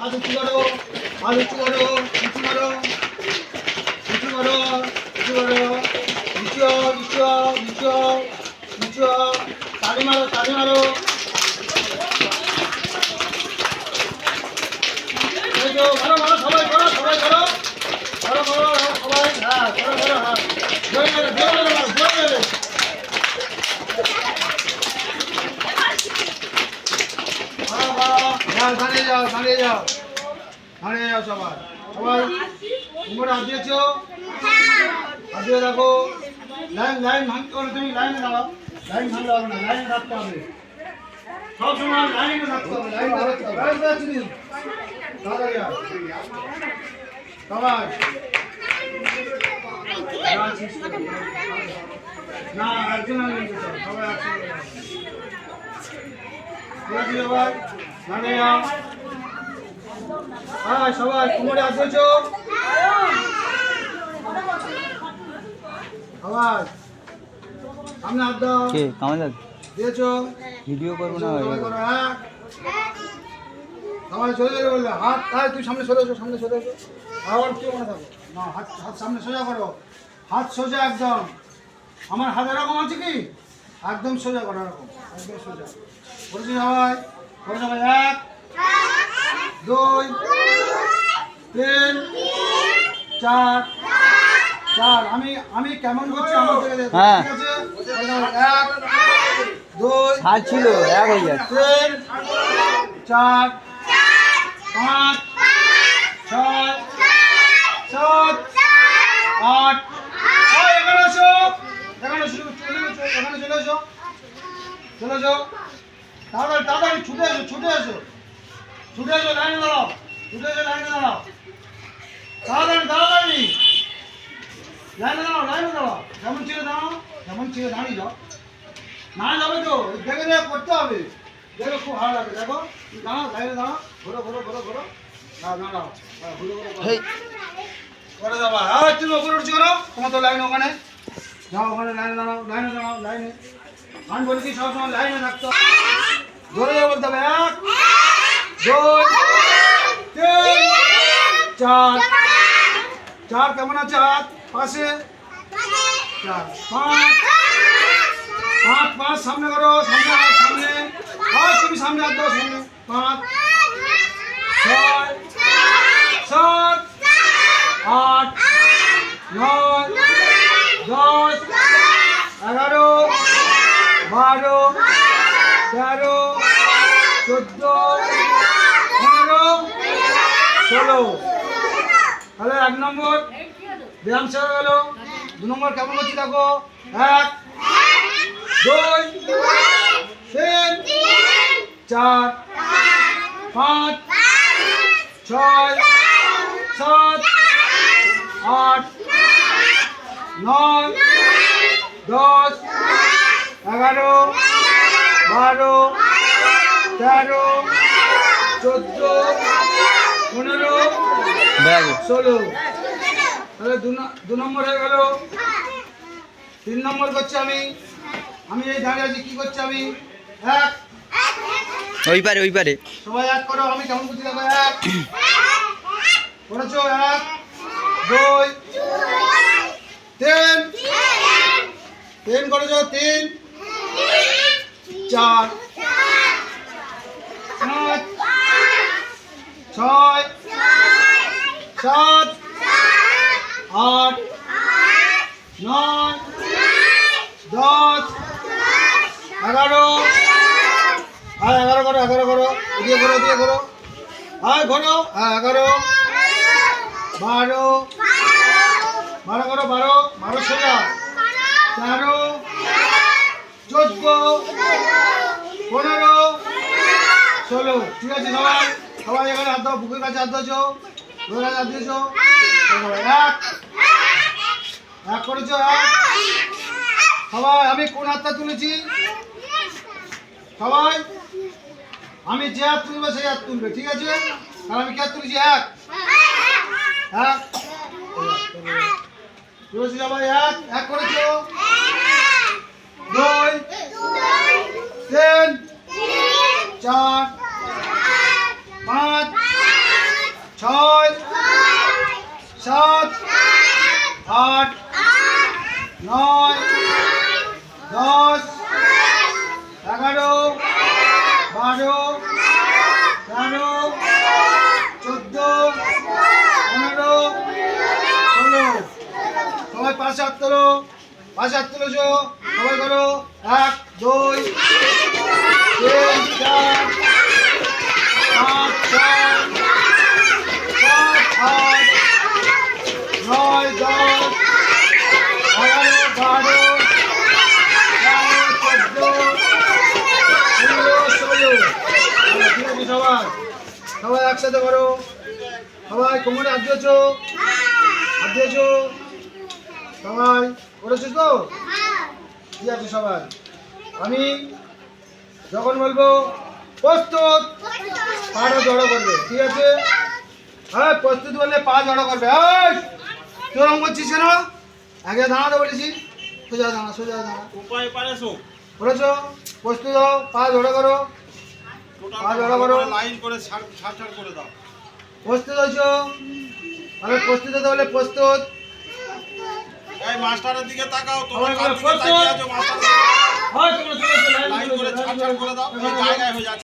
হাত উঁচু করো, হাত উঁচু করো, উঁচু করো, উঁচু করো, উঁচু করো, নিচু নিচু নিচু নিচু, তালি মারো, তালি মারো। করো করো সবাই করো, সবাই করো, করো করো সবাই, হ্যাঁ করো করো, হ্যাঁ জোরে জোরে জোরে জোরে জোরে জোরে। হ্যাঁ দাঁড়িয়ে যাও, দাঁড়িয়ে যাও, দাঁড়িয়ে যাও সবাই, সবাই তোমরা হাত দিয়েছো, হাত দিয়ে রাখো। লাইন লাইন ভাঙতে হবে, তুমি লাইনে দাঁড়াও, লাইন ভাঙতে হবে না, লাইনে থাকতে হবে, সব সময় লাইনে থাকতে হবে, লাইনে থাকতে হবে। লাইন আছে নি তাড়াতাড়ি আয় সবাই। না একজন সবাই একসঙ্গে ঠিক আছে সবাই দাঁড়িয়ে যাও। হ্যাঁ সবাই কোমরে হাত দিয়েছো সবাই, সামনে হাত দাও, কে কামাল দিয়েছো, ভিডিও করবো না সবাই করো, হ্যাঁ সবাই চলে যাবে বললে হাত, তাই তুই সামনে সরে এসো, সামনে সরে এসো, আবার কেউ মনে থাকো না, হাত হাত সামনে সোজা করো, হাত সোজা একদম, আমার হাত এরকম আছে কি একদম সোজা করো, এরকম একদম সোজা করেছি সবাই, করে সবাই 1 2 3 4 4। আমি কেমন করছি আমার থেকে দেখো, হ্যাঁ। ঠিক আছে 1 2 ছাড় ছিল এক হয়ে যাচ্ছে 3 4 5 6 7 8 এখানে এসো, এখানে শুরু, এখানে চলে এসো, চলে এসো, তাড়াতাড়ি তাড়াতাড়ি ছুটে এসো, ছুটে এসো, ছুটে এসো, লাইনে দাঁড়াও, ছুটে এসো, লাইনে দাঁড়াও, তাড়াতাড়ি তাড়াতাড়ি লাইনে দাঁড়াও, লাইনে দাঁড়াও, যেমন ছিল দাঁড়াও, যেমন ছিল দাঁড়িয়ে যাও, না যাবে তো দেখে দেখে করতে হবে, দেখো খুব ভালো লাগে, দেখো দাঁড়াও, লাইনে দাঁড়াও, ঘোরো ঘোরো ঘোরো ঘোরো, দাঁড়াও, ঘুরে ঘুরে করে দেবা, আর তুমি ওপরে উঠছি করো, তোমার তো লাইন ওখানে যাও, ওখানে লাইনে দাঁড়াও, লাইনে দাঁড়াও, লাইনে আমি বলেছি সবসময় লাইনে থাকতো, ধরে যাবো বলতে হবে 1 2 3 4 4 কেমন আছে হাত পাশে 4 5 5 5 সামনে করো, সামনে হাত সামনে, আর তুমি সামনে হাত দাও, সামনে 5 6 7 8 9 10 11 12 13 14 15 16। তাহলে 1 নম্বর ব্যায়াম শেষ হয়ে গেল। 2 নম্বর কেমন করছি দেখো, 1 2 3 4 5 6 7 8 9 10 11 12 13 14 15 16। তাহলে 2 নম্বর হয়ে গেল। 3 নম্বর করছি আমি এই দাঁড়িয়ে আছি, কি করছি আমি 1 ওই পারে সবাই 1 করো, আমি কেমন করছি দেখো 1 করেছো, 1 2 3 3 করেছো, 3 4 5 6 7 8 9 10 11 আর 11 করো, 11 করো, এদিকে করো, এদিকে করো, আর ঘোরো, 11 12 12 করো, 12 12 সোজা, 13 14 15 16। ঠিক আছে সবাই, সবাই এখানে হাত দাও, বুকের কাছে হাত দিয়েছো, বুকের কাছে হাত দিয়েছো, 1 করেছো, 1 সবাই। আমি কোন হাতটা তুলেছি সবাই, আমি যে হাত তুলবে সেই হাত তুলবে, ঠিক আছে? আর আমি কি হাত তুলেছি 1 তুলেছি সবাই, 1 করেছো, 2 3 4 5 ছয়, সাত, আট, নয়, 10, 11, 12, 13, 14, 15, 16। সবাই পাশে হাত তোলো, পাশে হাত তুলেছো সবাই করো। 1, 2, 3, 4, 5, 6, 7, 8, 9, 10, 11, 12, 13, 14, 15, 16। সবাই সবাই একসাথে করো। সবাই কোমরে হাত দিয়েছো, হাত দিয়েছো সবাই করেছিস তো? ঠিক আছে সবাই, আমি যখন বলবো প্রস্তুত, পাটা জড়ো করবে, ঠিক আছে? হ্যাঁ প্রস্তুত বললে পা জড়ো করবে। এই তোর রকম করছিস কেন? আগে দাঁড়াতে বলেছি, সোজা দাঁড়া, সোজা দাঁড়া। উপায় পারেছো করেছো? প্রস্তুত হও, পা জড়ো করো, পা জড়ো করো। লাইন করে ছাড় ছাড় ছাড় করে দাও। প্রস্তুত হয়েছো? তাহলে প্রস্তুত হতে বলে প্রস্তুত। এই মাস্টারের দিকে তাকাও, সবাই তোমার বলো, কার দিকে তাকিয়ে আছো? মাস্টারের দিকে হয় তোমরা চলে এসো, লাইন করে ছাড় ছাড় করে দাও। এই জায়গায় হয়ে যাচ্ছে।